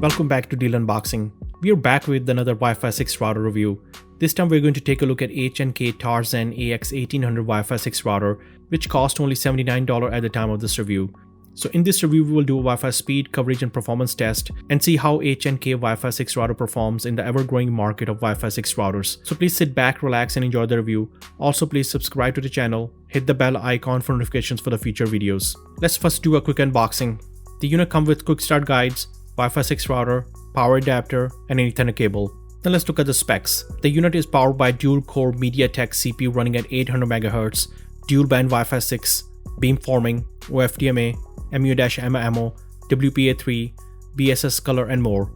Welcome back to Deal Unboxing. We are back with another Wi-Fi 6 router review. This time we're going to take a look at HNK TARZAN AX1800 Wi-Fi 6 router, which cost only $79 at the time of this review. So in this review we will do a Wi-Fi speed, coverage and performance test and see how HNK Wi-Fi 6 router performs in the ever-growing market of Wi-Fi 6 routers. So please sit back, relax and enjoy the review. Also please subscribe to the channel, hit the bell icon for notifications for the future videos. Let's first do a quick unboxing. The unit comes with quick start guides, Wi-Fi 6 router, power adapter and an Ethernet cable. Now let's look at the specs. The unit is powered by dual-core MediaTek CPU running at 800 MHz, dual-band Wi-Fi 6, beamforming, OFDMA, MU-MIMO, WPA3, BSS color and more.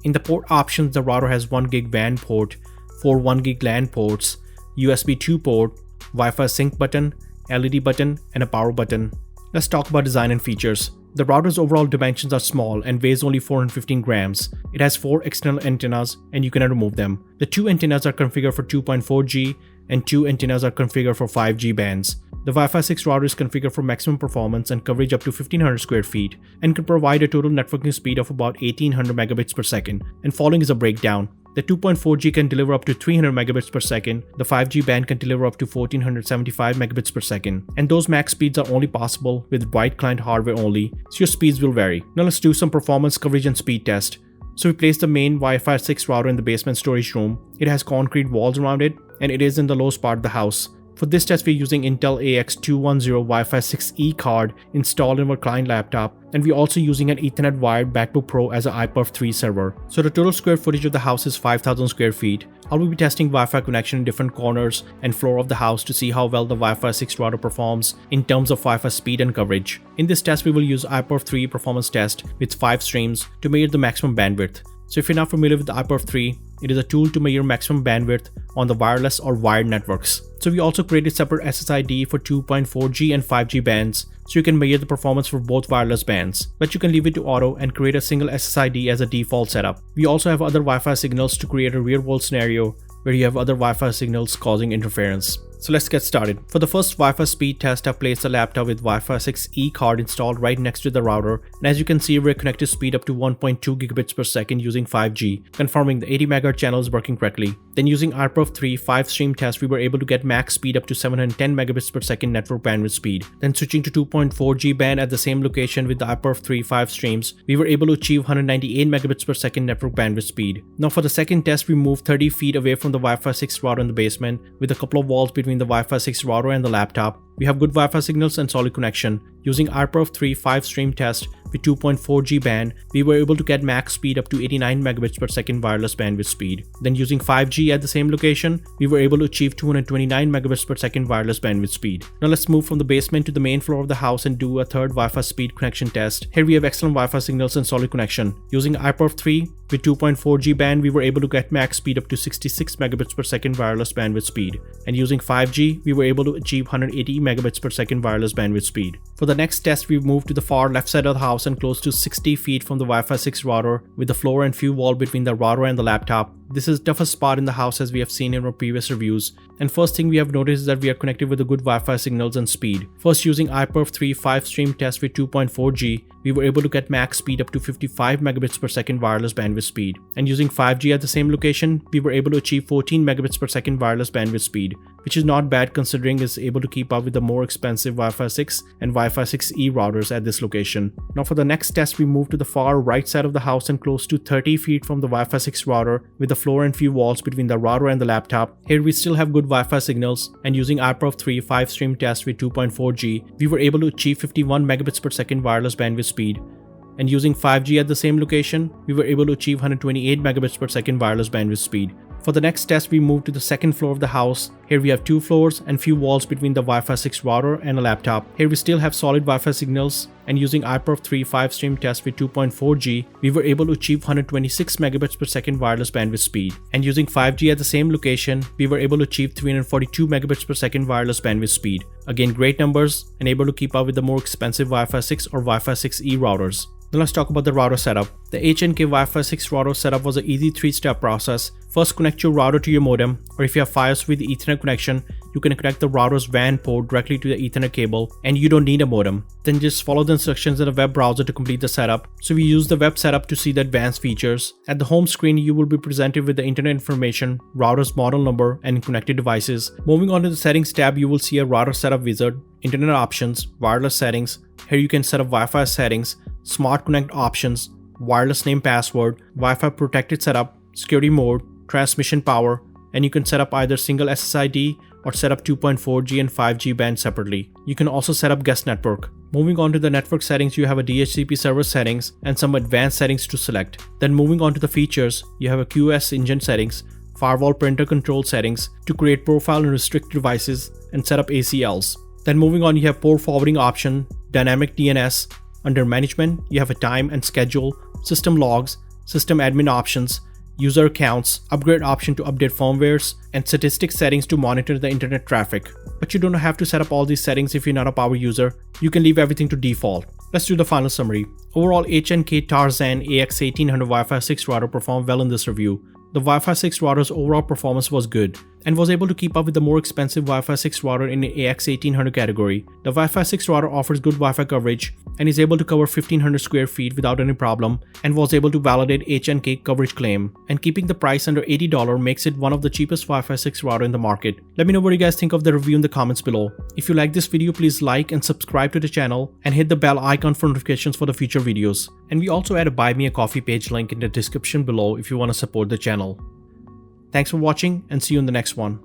In the port options, the router has 1GB WAN port, 4 1GB LAN ports, USB 2 port, Wi-Fi sync button, LED button and a power button. Let's talk about design and features. The router's overall dimensions are small and weighs only 415 grams. It has 4 external antennas and you cannot remove them. The 2 antennas are configured for 2.4G and 2 antennas are configured for 5G bands. The Wi-Fi 6 router is configured for maximum performance and coverage up to 1500 square feet and can provide a total networking speed of about 1800 megabits per second. And following is a breakdown. The 2.4G can deliver up to 300 megabits per second, the 5G band can deliver up to 1475 megabits per second, and those max speeds are only possible with white client hardware only, so your speeds will vary. Now let's do some performance, coverage and speed test. So we place the main Wi-Fi 6 router in the basement storage room. It has concrete walls around it and it is in the lowest part of the house. For this test, we're using Intel AX210 Wi-Fi 6E card installed in our client laptop, and we're also using an Ethernet wired MacBook Pro as an iPerf 3 server. So the total square footage of the house is 5000 square feet. I will be testing Wi-Fi connection in different corners and floor of the house to see how well the Wi-Fi 6 router performs in terms of Wi-Fi speed and coverage. In this test, we will use iPerf 3 performance test with 5 streams to measure the maximum bandwidth. So if you're not familiar with the iPerf 3, it is a tool to measure maximum bandwidth on the wireless or wired networks. So we also created separate SSID for 2.4G and 5G bands, so you can measure the performance for both wireless bands, but you can leave it to auto and create a single SSID as a default setup. We also have other Wi-Fi signals to create a real-world scenario where you have other Wi-Fi signals causing interference. So let's get started. For the first Wi-Fi speed test, I've placed a laptop with Wi-Fi 6E card installed right next to the router, and as you can see, we're connected speed up to 1.2 gigabits per second using 5G, confirming the 80 MHz channel is working correctly. Then using iPerf 3 5-stream test, we were able to get max speed up to 710 megabits per second network bandwidth speed. Then switching to 2.4G band at the same location with the iPerf 3 5 streams, we were able to achieve 198 megabits per second network bandwidth speed. Now for the second test, we moved 30 feet away from the Wi-Fi 6 router in the basement with a couple of walls between the Wi-Fi 6 router and the laptop. We have good Wi-Fi signals and solid connection. Using iPerf 3 5-stream test with 2.4G band, we were able to get max speed up to 89 megabits per second wireless bandwidth speed. Then using 5G at the same location, we were able to achieve 229 megabits per second wireless bandwidth speed. Now let's move from the basement to the main floor of the house and do a third Wi-Fi speed connection test. Here we have excellent Wi-Fi signals and solid connection. Using iPerf 3 with 2.4G band, we were able to get max speed up to 66 megabits per second wireless bandwidth speed. And using 5G, we were able to achieve 180 megabits per second wireless bandwidth speed. For the next test, we moved to the far left side of the house and close to 60 feet from the Wi-Fi 6 router with the floor and few wall between the router and the laptop. This is the toughest spot in the house as we have seen in our previous reviews. And first thing we have noticed is that we are connected with a good Wi-Fi signals and speed. First, using iPerf 3 5-stream test with 2.4G, we were able to get max speed up to 55 megabits per second wireless bandwidth speed. And using 5G at the same location, we were able to achieve 14 megabits per second wireless bandwidth speed, which is not bad considering it's able to keep up with the more expensive Wi-Fi 6 and Wi-Fi 6E routers at this location. Now for the next test, we moved to the far right side of the house and close to 30 feet from the Wi-Fi 6 router with the floor and few walls between the router and the laptop. Here we still have good Wi-Fi signals, and using iPerf 3 5-stream test with 2.4G, we were able to achieve 51 megabits per second wireless bandwidth speed. And using 5G at the same location, we were able to achieve 128 megabits per second wireless bandwidth speed. For the next test, we moved to the second floor of the house. Here we have 2 floors and few walls between the Wi-Fi 6 router and a laptop. Here we still have solid Wi-Fi signals, and using iPerf 3 5-stream test with 2.4G, we were able to achieve 126 megabits per second wireless bandwidth speed. And using 5G at the same location, we were able to achieve 342 megabits per second wireless bandwidth speed. Again, great numbers and able to keep up with the more expensive Wi-Fi 6 or Wi-Fi 6E routers. Now let's talk about the router setup. The HNK Wi-Fi 6 router setup was an easy 3-step process. First, connect your router to your modem, or if you have Fios with the Ethernet connection, you can connect the router's WAN port directly to the Ethernet cable and you don't need a modem. Then just follow the instructions in a web browser to complete the setup. So we use the web setup to see the advanced features. At the home screen, you will be presented with the internet information, router's model number, and connected devices. Moving on to the settings tab, you will see a router setup wizard, internet options, wireless settings. Here you can set up Wi-Fi settings, smart connect options, wireless name password, Wi-Fi protected setup, security mode, transmission power, and you can set up either single SSID or set up 2.4G and 5G bands separately. You can also set up guest network. Moving on to the network settings, you have a DHCP server settings and some advanced settings to select. Then moving on to the features, you have a QoS engine settings, firewall printer control settings to create profile and restrict devices and set up ACLs. Then moving on, you have port forwarding option, dynamic DNS. Under management, you have a time and schedule, system logs, system admin options, user accounts, upgrade option to update firmwares, and statistics settings to monitor the internet traffic. But you don't have to set up all these settings if you're not a power user. You can leave everything to default. Let's do the final summary. Overall, HNK TARZAN AX1800 Wi-Fi 6 router performed well in this review. The Wi-Fi 6 router's overall performance was good and was able to keep up with the more expensive Wi-Fi 6 router in the AX1800 category. The Wi-Fi 6 router offers good Wi-Fi coverage and is able to cover 1500 square feet without any problem and was able to validate HNK coverage claim. And keeping the price under $80 makes it one of the cheapest Wi-Fi 6 router in the market. Let me know what you guys think of the review in the comments below. If you like this video, please like and subscribe to the channel and hit the bell icon for notifications for the future videos. And we also add a buy me a coffee page link in the description below if you want to support the channel. Thanks for watching and see you in the next one.